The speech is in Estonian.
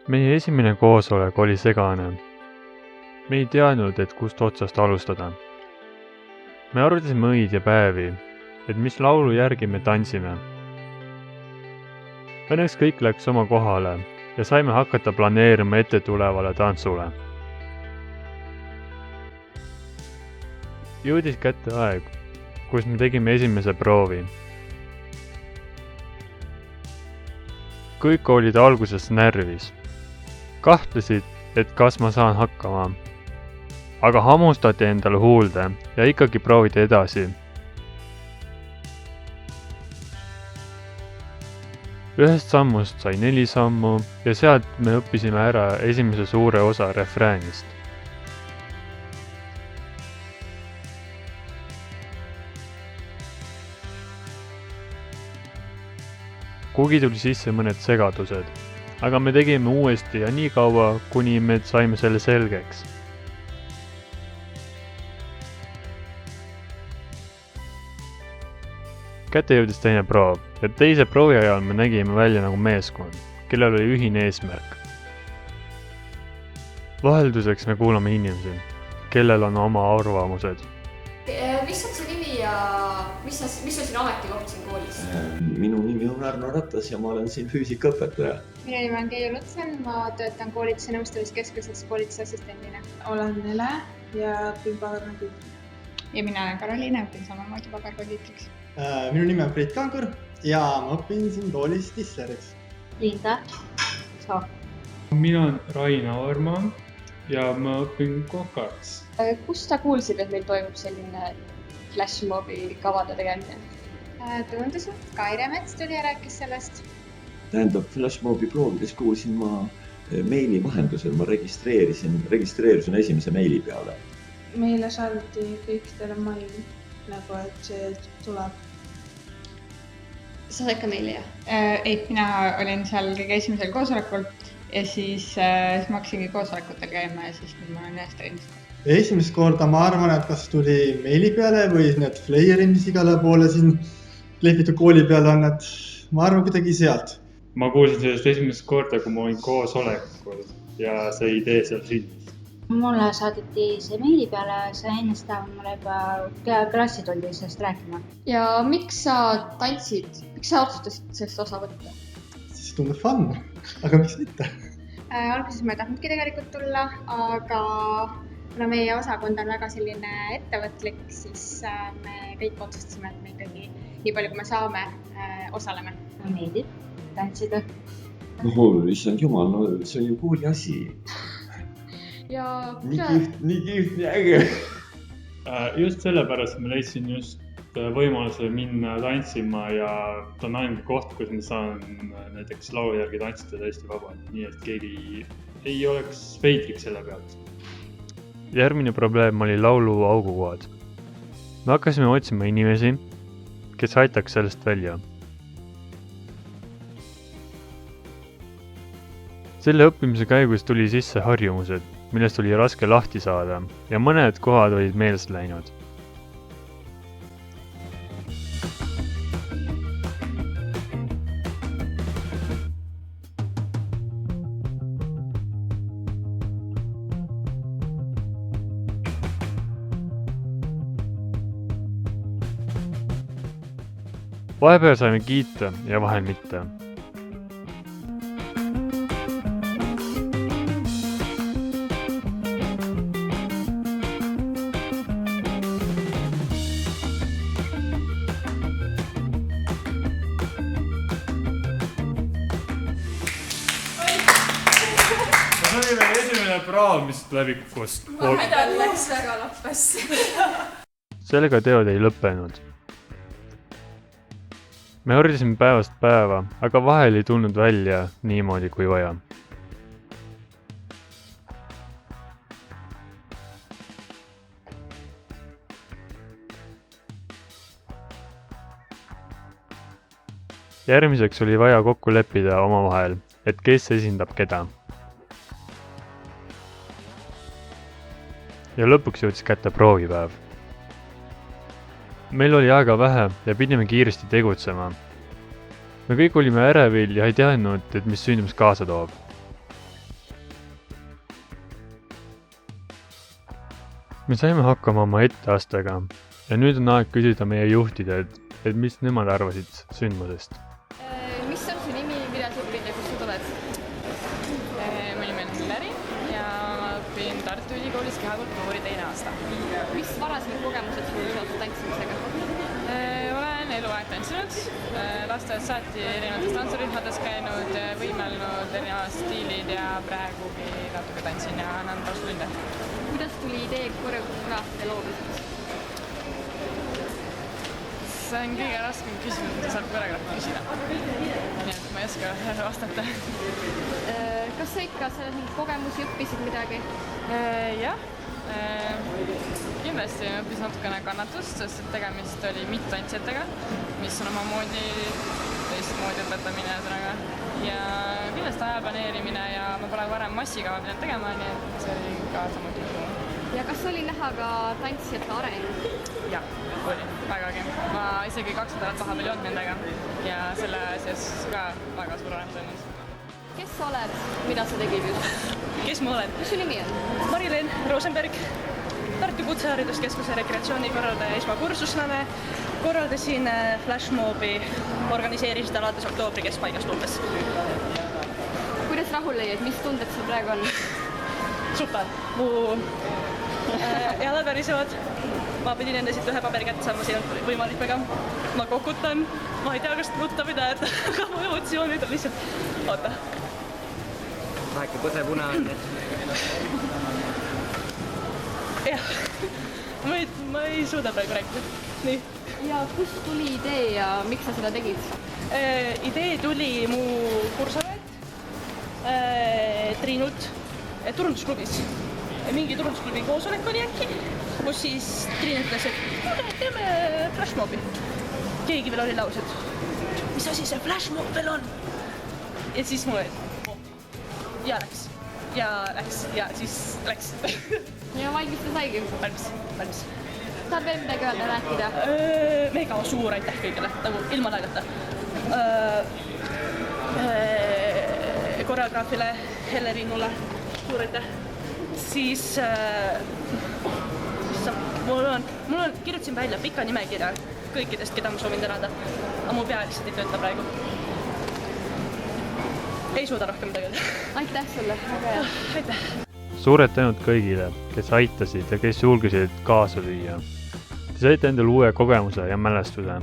Meie esimene koosolek oli segane. Me ei teadnud, et kust otsast alustada. Me arutasime õid ja päevi, et mis laulu järgi me tantsime. Õnneks kõik läks oma kohale ja saime hakata planeerima ette tulevale tantsule. Jõudis kätte aeg, kus me tegime esimese proovi. Kõik olid alguses närvis. Kahtlesid, et kas ma saan hakkama. Aga hammustati endale huulde ja ikkagi prooviti edasi. Ühest sammust sai 4 sammu ja sealt me õppisime ära esimese suure osa refräänist. Kugi tuli sisse mõned segadused, aga me tegime uuesti ja nii kaua, kuni me saime selle selgeks. Kätte jõudis teine proov ja teise proovi ajal me nägime välja nagu meeskond, kellel oli ühine eesmärk. Vahelduseks me kuulame inimesi, kellel on oma arvamused. Mis on see nimi ja mis on sinu ametikoht siin koolis? Minu nimi on Arno Ratas ja ma olen siin füüsikaõpetaja. Minu nimi on Keiu Lutsen, ma töötan koolituse nõustamiskeskuses koolitusassistendina. Olen Nele ja õpin pagarkondiitriks. Ja mina olen Karoliina, õpin samamoodi pagarkondiitriks. Minu nimi on Priit Kangur ja ma õpin siin koolis disseriks. Linda Soo. Mina olen Raina Orman ja ma õpin kokarts. Kust sa kuulsid, et meil toimub selline flashmobi kavade tegemine? Tundus, et Kaire Mets tuli ja rääkis sellest. Tähendab, flashmobi proovides kuulsin ma meili vahendusel, ma registreerisin esimese meili peale. Meile saadeti kõikidele mail, nagu et see tuleb. Sa said ka meili, jah? Ei, mina olin seal kõige esimesel koosolekul ja siis ma hakkasingi koosolekutel käima ja siis nüüd ma olen ühes trennis. Esimest korda ma arvan, et kas tuli meili peale või need fleierid, mis igale poole siin lehvitud kooli peale on, et ma arvan kuidagi sealt. Ma kuulsin sellest esimest korda, kui ma olin koosolekul ja see idee seal sündis. Mulle saadeti see meili peale, sa ennast tahan mulle juba klassitundi sellest rääkima. Ja miks sa tantsid? Miks sa otsustasid sellest osa võtta? See tundub fun, aga miks mitte? Alguses ma ei tahtnudki tegelikult tulla, aga kuna meie osakond on väga selline ettevõtlik, siis me kõik otsustasime, et me ikkagi nii palju, kui me saame, osaleme. Mulle meeldib tantsida. Issand jumal, no see on ju kooli asi. Ja Nii kihvt, nii äge. Just sellepärast ma leidsin just võimaluse minna tantsima ja ta on ainuke koht, kus ma saan näiteks laulu järgi tantsida täiesti vabalt, nii et keegi ei oleks veidrik selle pealt. Järgmine probleem oli laulu augukohad. Me hakkasime otsima inimesi, kes aitaks sellest välja. Selle õppimise käigus tuli sisse harjumused, millest oli raske lahti saada ja mõned kohad olid meelest läinud. Vahepeal saime kiita ja vahel mitte. See oli meil esimene praal, mis läbi kukkus. Ma tean, läks väga lappassi. Sellega teod ei lõppenud. Me harjusime päevast päeva, aga vahel ei tulnud välja niimoodi kui vaja. Järgmiseks oli vaja kokku leppida omavahel, et kes esindab keda. Ja lõpuks jõudis kätte proovipäev. Meil oli aega vähe ja pidime kiiresti tegutsema. Me kõik olime ärevil ja ei teadnud, et mis sündimus kaasa toob. me saime hakkama oma etteastega ja nüüd on aeg küsida meie juhtidelt, et mis nemad arvasid sündmusest. mis on su nimi, mida sa õpid ja kust sa tuled? Mu nimi on Hilleri ja ma õpin Tartu Ülikoolis kehakultuuri 2. aasta. mis varasemad kogemused sul seoses tantsimisega? Olen eluaeg tantsinud, lasteaiast saati erinevates tantsurühmades käinud, võimelnud erinevad stiilid ja praegugi natuke tantsin ja annan taustatunde. kuidas tuli idee koreograafia loomiseks? See on kõige raskem küsimus, mida saab koreograafi küsida. Nii et ma ei oska vastata. kas sa ikka selles mingi kogemusi õppisid midagi? Jah, kindlasti õppisin natukene kannatust, sest et tegemist oli mittantsijatega, mis on omamoodi teistmoodi õpetamine ühesõnaga. Ja kindlasti aja planeerimine ja ma pole varem massikava pidanud tegema, nii et see oli ka samuti kuhu. ja kas oli näha ka tantsijate arengut? Jah, oli vägagi. Ma isegi 2 nädalat vahepeal ei olnud nendega ja selle sees ka väga suur areng toimus. kes sa oled, mida sa tegid just? Kes ma olen? mis su nimi on? Mari-Leen Rosenberg, Tartu Kutsehariduskeskuse rekreatsioonikorraldaja esmakursuslane. Korraldasin flashmobi, organiseerisid alates oktoobri keskpaigast umbes. kuidas rahul leiad, mis tunded sul praegu on? Super, mu jalad värisevad. Ma pidin enne siit ühe paberi kätte saama, see ei olnud võimalik väga. Ma kokutan, ma ei tea, kas nutta või naerda, aga mu emotsioonid on lihtsalt... Oota. Väike põsepune on. Jah, ma ei suuda praegu rääkida. Nii. ja kust tuli idee ja miks sa seda tegid? Idee tuli mu kursaajalt Triinult turundusklubis. Mingi turundusklubi koosolek oli äkki, kus siis Triin ütles, et teeme flashmobi. Keegi veel oli laus, et mis asi see flashmob veel on? Ja siis mul oli, ja läks. Ja siis läks. ja valmis ta saigi? Valmis. Tahad veel midagi öelda, rääkida? Mega suur aitäh kõigile, nagu ilma naljata. Koreograafile, Hellerinule, suur aitäh. Siis mul on, kirjutasin välja pika nimekirja kõikidest, keda ma soovin tänada, aga mu pea lihtsalt ei tööta praegu. Ei suuda rohkem midagi öelda. aitäh sulle, väga hea. Aitäh. Suured tänud kõigile, kes aitasid ja kes julgesid kaasa lüüa. Te saite endale uue kogemuse ja mälestuse